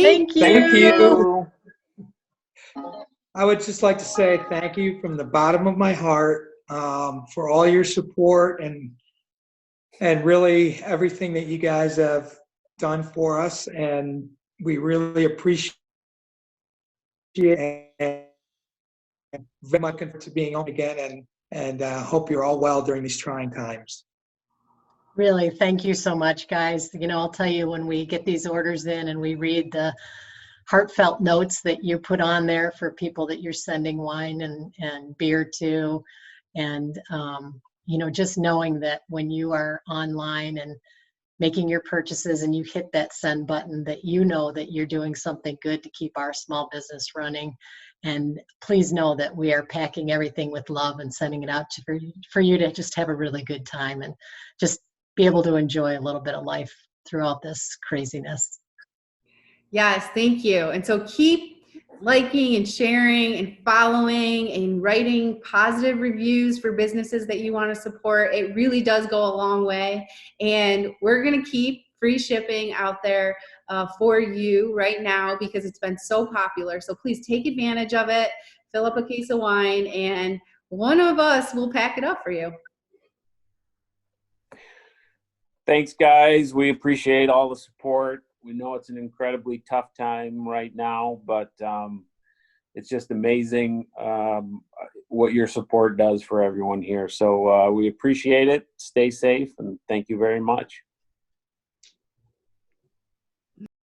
Thank Thank you. you. I would just like to say thank you from the bottom of my heart for all your support and really everything that you guys have done for us. And we really appreciate it. And very much looking forward to being on again and hope you're all well during these trying times. Really, thank you so much, guys. I'll tell you, when we get these orders in and we read the heartfelt notes that you put on there for people that you're sending wine and beer to, and just knowing that when you are online and making your purchases and you hit that send button, that that you're doing something good to keep our small business running. And please know that we are packing everything with love and sending it out for you to just have a really good time and just be able to enjoy a little bit of life throughout this craziness. Yes, thank you. And so keep liking and sharing and following and writing positive reviews for businesses that you want to support. It really does go a long way. And we're going to keep free shipping out there for you right now because it's been so popular. So please take advantage of it. Fill up a case of wine and one of us will pack it up for you. Thanks, guys. We appreciate all the support. We know it's an incredibly tough time right now, but it's just amazing what your support does for everyone here. So we appreciate it. Stay safe, and thank you very much.